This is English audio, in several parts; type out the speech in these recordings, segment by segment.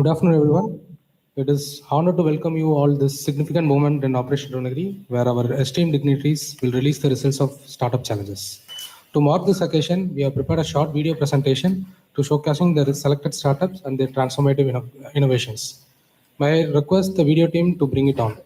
Good afternoon, everyone. It is honor to welcome you all this significant moment in Operation Dronagiri, where our esteemed dignitaries will release the results of startup challenges. To mark this occasion, we have prepared a short video presentation to showcasing the selected startups and their transformative innovations. May I request the video team to bring it on.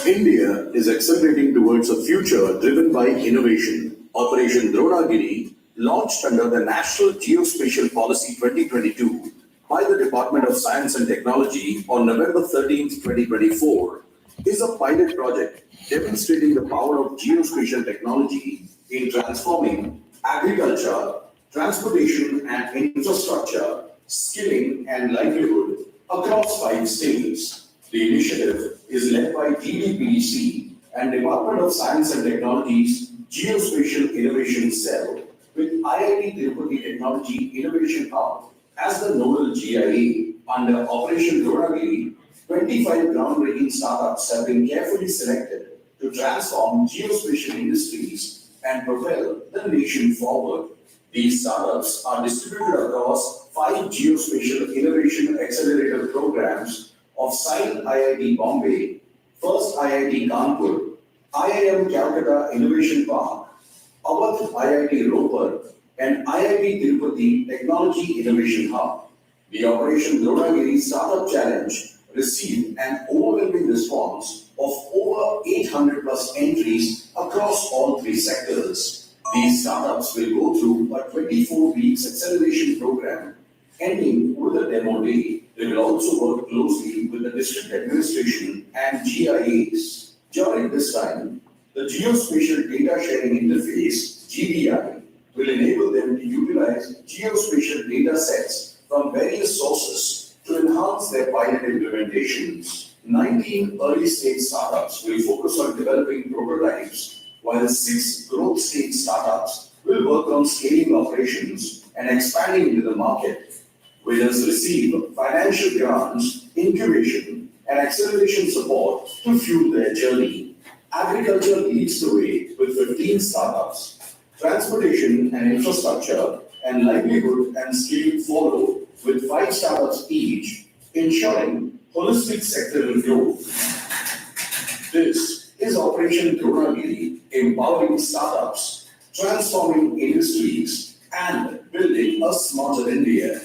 India is accelerating towards a future driven by innovation. Operation Dronagiri, launched under the National Geospatial Policy 2022 by the Department of Science and Technology on November 13, 2024, is a pilot project demonstrating the power of geospatial technology in transforming agriculture, transportation and infrastructure, skilling and livelihood across 5 states. The initiative is led by GDPDC and Department of Science and Technology's Geospatial Innovation Cell with IIT Tirupati Technology Innovation Hub as the nodal GIA. Under Operation Dronagiri, 25 groundbreaking startups have been carefully selected to transform geospatial industries and propel the nation forward. These startups are distributed across 5 geospatial innovation accelerator programs of SINE IIT Bombay, First IIT Kanpur, IIM Calcutta Innovation Park, Awadh IIT Ropar, and IIT Tirupati Technology Innovation Hub. The Operation Dronagiri Startup Challenge received an overwhelming response of over 800 plus entries across all 3 sectors. These startups will go through a 24 weeks acceleration program ending with a demo day. They will also work closely with the district administration and GIAs. During this time, the Geospatial Data Sharing Interface, GDI, will enable them to utilize geospatial data sets from various sources to enhance their pilot implementations. 19 early-stage startups will focus on developing prototypes, while 6 growth-stage startups will work on scaling operations and expanding into the market. Winners receive financial grants, incubation, and acceleration support to fuel their journey. Agriculture leads the way with 15 startups. Transportation and infrastructure and livelihood and skilling follow with 5 startups each, ensuring holistic sectoral growth. This is Operation Dronagiri, empowering startups, transforming industries, and building a smarter India.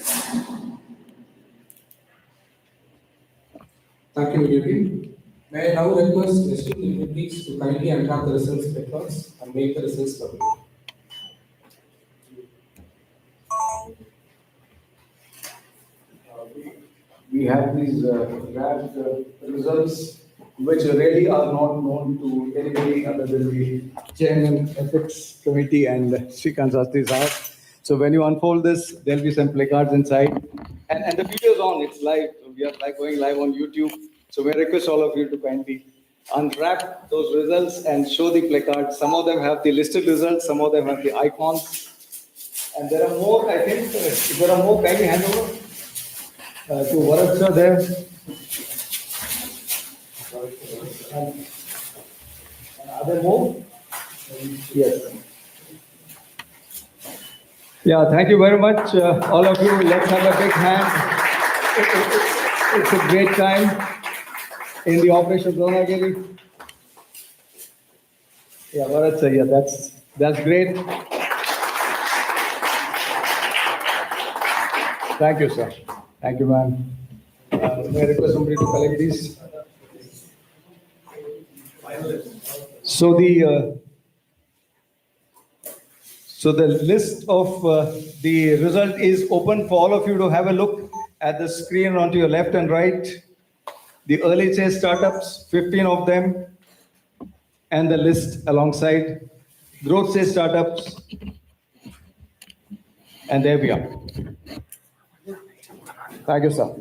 Thank you, video team. May I now request esteemed dignitaries to kindly unwrap the results papers and make the results public. We have these draft results, which really are not known to anybody other than the Chairman Ethics Committee and Srikant Sastri Sahab. So when you unfold this, there'll be some placards inside. And the video's on, it's live. We are going live on YouTube. So we request all of you to kindly unwrap those results and show the placards. Some of them have the listed results, some of them have the icons. And there are more, I think. If there are more, kindly hand over to Varad sir there. And are there more? Yes. Yeah, thank you very much, all of you. Let's have a big hand. It's a great time in the Operation Dronagiri. Yeah, Varad sir, yeah, that's great. Thank you, sir. Thank you, ma'am. May I request somebody to collect these? So the list of the result is open for all of you to have a look at the screen onto your left and right. The early stage startups, 15 of them, and the list alongside. Growth stage startups, and there we are. Thank you, sir.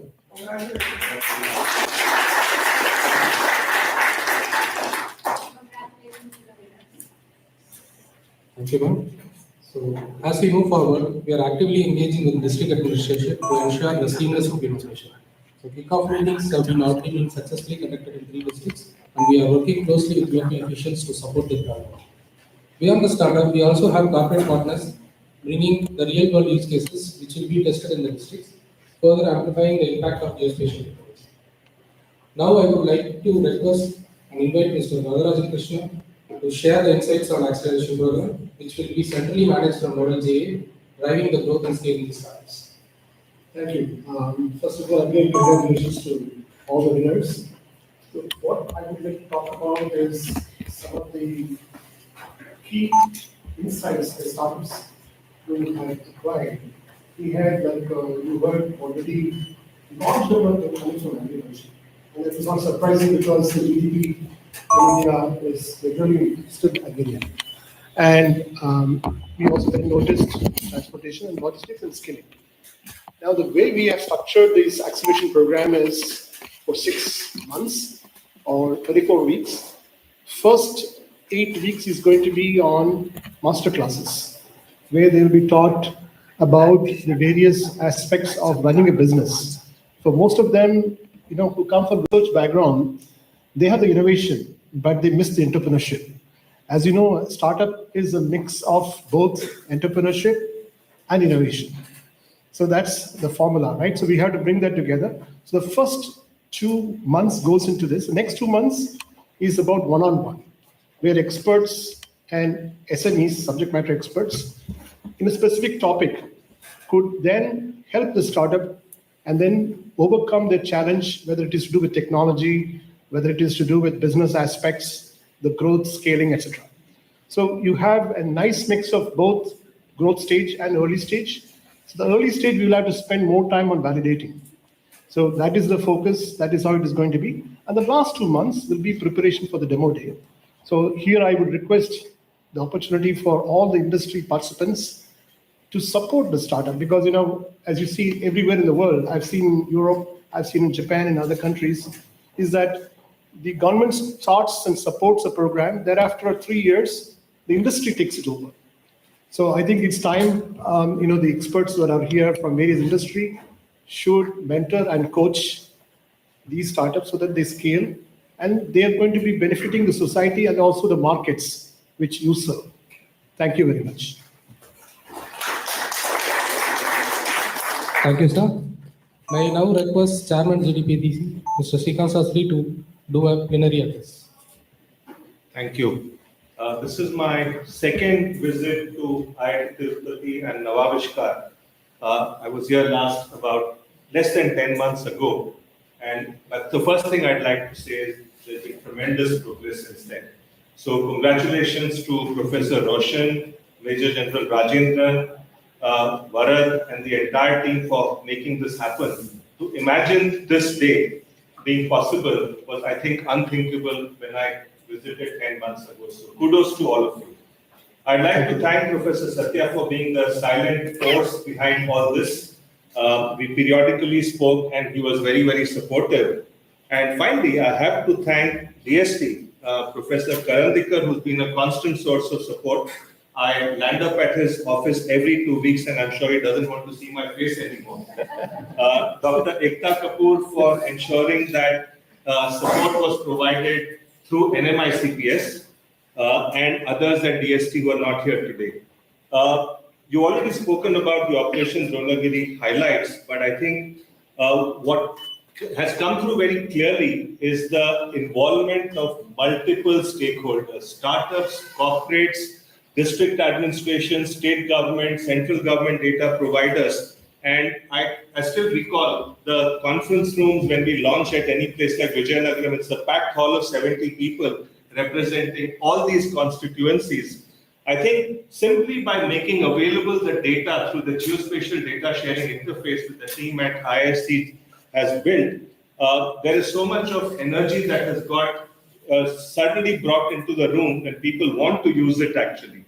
Thank you, ma'am. So, as we move forward, we are actively engaging with district administration to ensure the seamless implementation. The kickoff meetings have already been successfully conducted in 3 districts, and we are working closely with local officials to support the project. Beyond the startup, we also have corporate partners bringing the real-world use cases which will be tested in the districts, further amplifying the impact of geospatial technology. Now I would like to request and invite Mr. Krishna to share the insights on acceleration program, which will be centrally managed from Model JA, driving the growth and scaling the startups. Thank you. First of all, again, congratulations to all the winners. So what I would like to talk about is some of the key insights the startups will have acquired. We had, like you heard already, large number of coming from agriculture. And it is not surprising because the GDP in India is literally still agrarian. And we also then noticed transportation and logistics and skilling. Now, the way we have structured this acceleration program is for 6 months or 34 weeks. First 8 weeks is going to be on master classes, where they will be taught about the various aspects of running a business. For most of them, who come from research background, they have the innovation, but they miss the entrepreneurship. As you know, a startup is a mix of both entrepreneurship and innovation. So that's the formula, right? So we have to bring that together. So the first 2 months goes into this. The next 2 months is about one-on-one, where experts and SMEs, subject matter experts, in a specific topic could then help the startup and then overcome the challenge, whether it is to do with technology, whether it is to do with business aspects, the growth, scaling, etc. So you have a nice mix of both growth stage and early stage. So the early stage, we will have to spend more time on validating. So that is the focus. That is how it is going to be. And the last 2 months will be preparation for the demo day. So here I would request the opportunity for all the industry participants to support the startup because, as you see everywhere in the world, I've seen in Europe, I've seen in Japan and other countries, is that the government starts and supports a program. Thereafter 3 years, the industry takes it over. So I think it's time, the experts that are here from various industry should mentor and coach these startups so that they scale and they are going to be benefiting the society and also the markets which you serve. Thank you very much. Thank you, sir. May I now request Chairman GDPDC, Mr. Srikanth Sastry, to do a plenary address. Thank you. This is my second visit to IIT Tirupati and Navavishkar. I was here last about less than 10 months ago. And the first thing I'd like to say is there's been tremendous progress since then. So congratulations to Professor Roshan, Major General Rajendran, Varad, and the entire team for making this happen. To imagine this day being possible was, I think, unthinkable when I visited 10 months ago. So kudos to all of you. I'd like to thank Professor Satya for being the silent force behind all this. We periodically spoke and he was very, very supportive. And finally, I have to thank DST, Professor Karandikar, who's been a constant source of support. I land up at his office every 2 weeks and I'm sure he doesn't want to see my face anymore. Dr. Ekta Kapoor for ensuring that support was provided through NMICPS and others at DST who are not here today. You already spoken about the Operation Dronagiri highlights, but I think what has come through very clearly is the involvement of multiple stakeholders, startups, corporates, district administration, state government, central government data providers. And I still recall the conference rooms when we launch at any place like Vijayanagaram. It's a packed hall of 70 people representing all these constituencies. I think simply by making available the data through the geospatial data sharing interface that the team at ISC has built, there is so much of energy that has got suddenly brought into the room and people want to use it actually.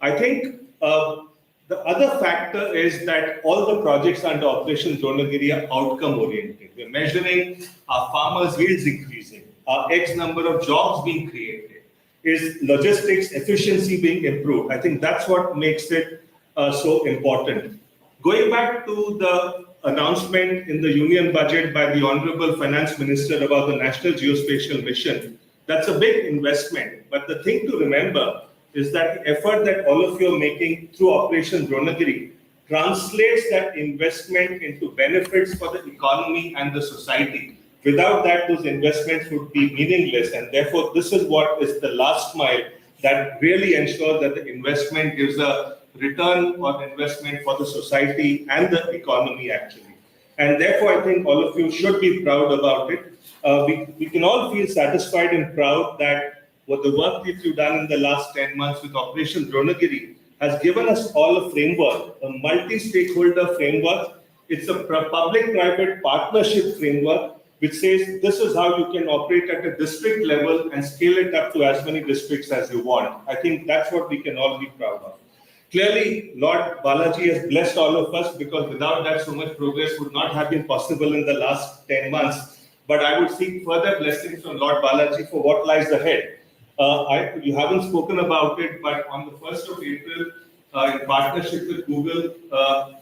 I think the other factor is that all the projects under Operation Dronagiri are outcome oriented. We're measuring our farmers' yields increasing, our X number of jobs being created, is logistics efficiency being improved. I think that's what makes it so important. Going back to the announcement in the union budget by the Honorable Finance Minister about the National Geospatial Mission. That's a big investment. But the thing to remember is that the effort that all of you are making through Operation Dronagiri translates that investment into benefits for the economy and the society. Without that, those investments would be meaningless. And therefore, this is what is the last mile that really ensures that the investment gives a return on investment for the society and the economy, actually. And therefore, I think all of you should be proud about it. We can all feel satisfied and proud that what the work that you've done in the last 10 months with Operation Dronagiri has given us all a framework, a multi-stakeholder framework. It's a public-private partnership framework which says this is how you can operate at a district level and scale it up to as many districts as you want. I think that's what we can all be proud of. Clearly, Lord Balaji has blessed all of us, because without that, so much progress would not have been possible in the last 10 months. But I would seek further blessings from Lord Balaji for what lies ahead. You haven't spoken about it, but on the 1st of April, in partnership with Google,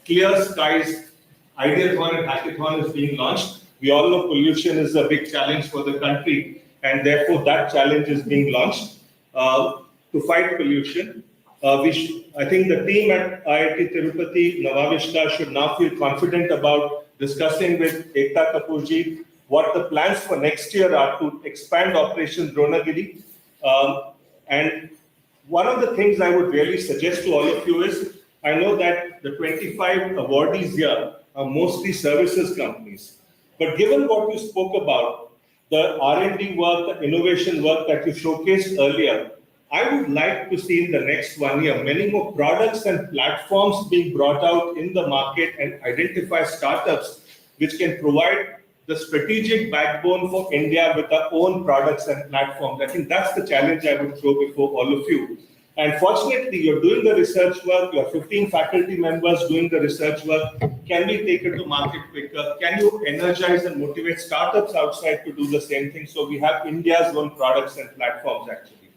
Clear Skies Ideathon and Hackathon is being launched. We all know pollution is a big challenge for the country, and therefore that challenge is being launched to fight pollution. I think the team at IIT Tirupati, Navavishkar, should now feel confident about discussing with Ekta Kapoorji what the plans for next year are to expand Operation Dronagiri. And one of the things I would really suggest to all of you is, I know that the 25 awardees here are mostly services companies. But given what you spoke about, the R&D work, the innovation work that you showcased earlier, I would like to see in the next 1 year many more products and platforms being brought out in the market and identify startups which can provide the strategic backbone for India with our own products and platforms. I think that's the challenge I would throw before all of you. And fortunately, you're doing the research work, you have 15 faculty members doing the research work. Can we take it to market quicker? Can you energize and motivate startups outside to do the same thing? So we have India's own products and platforms, actually.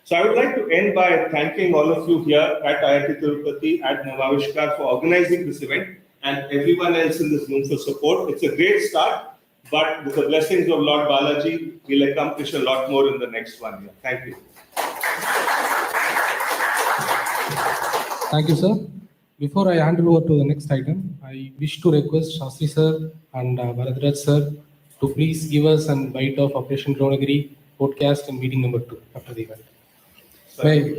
So I would like to end by thanking all of you here at IIT Tirupati, at Navavishkar, for organizing this event, and everyone else in this room for support. It's a great start, but with the blessings of Lord Balaji, we'll accomplish a lot more in the next 1 year. Thank you. Thank you, sir. Before I hand over to the next item, I wish to request Shastri sir and Bharadraj sir to please give us an bite of Operation Dronagiri podcast and meeting number 2 after the event. Right.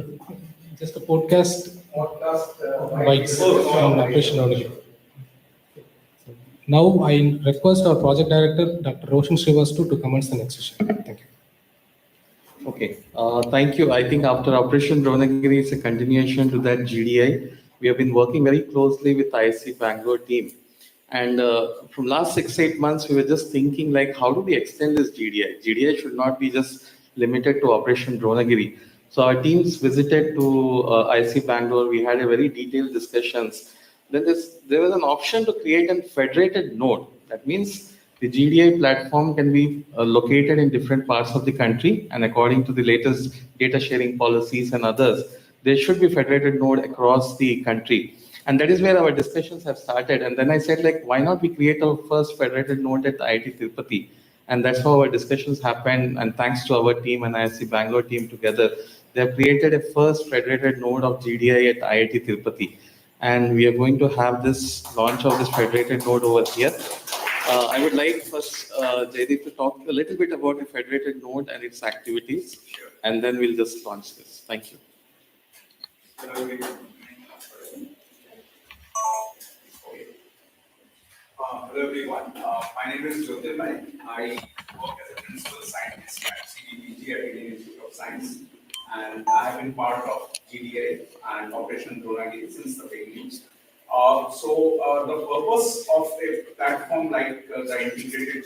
Just a podcast bites on Operation Dronagiri. Now I request our project director, Dr. Roshan Srivastu, to commence the next session. Thank you. Okay, thank you. I think after Operation Dronagiri, it's a continuation to that GDI. We have been working very closely with ISC Bangalore team. And from last 6-8 months, we were just thinking like, how do we extend this GDI? GDI should not be just limited to Operation Dronagiri. So our teams visited to ISC Bangalore. We had a very detailed discussions. Then there was an option to create a federated node. That means the GDI platform can be located in different parts of the country, and according to the latest data sharing policies and others, there should be federated node across the country. And that is where our discussions have started. And then I said, like, why not we create our first federated node at IIT Tirupati? And that's how our discussions happened. And thanks to our team and ISC Bangalore team together, they have created a first federated node of GDI at IIT Tirupati. And we are going to have this launch of this federated node over here. I would like first, Jaideep, to talk a little bit about the federated node and its activities, and then we'll just launch this. Thank you. Hello everyone, my name is Jyotirmay. I work as a principal scientist at CDPG at Indian Institute of Science, and I have been part of GDI and Operation Dronagiri since the beginning. The purpose of a platform like the integrated